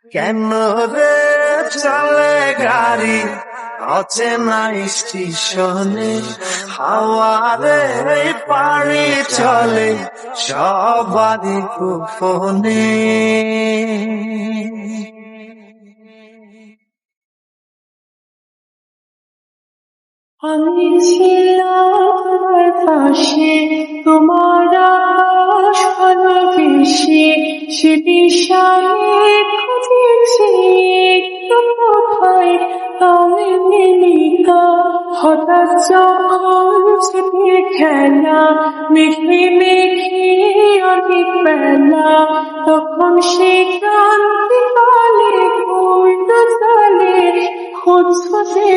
কেন রে চলে গাড়ি অচেনা স্টেশনে, হাওয়ারে পাড়ি চলে সবারই গোপনে। আমি ছিলাম তোমার পাশে, তোমার আকাশ ভালোবেসে, সে দিশারে খুঁজেছি একটু কোথায় আমি মিলিকা। হঠাৎ যখন চেপে খেলা মেঘে মেঘে অনেক বেলা, তখন সে ক্রান্তি কালে ঘুরতে চলে খোঁজ খুঁজে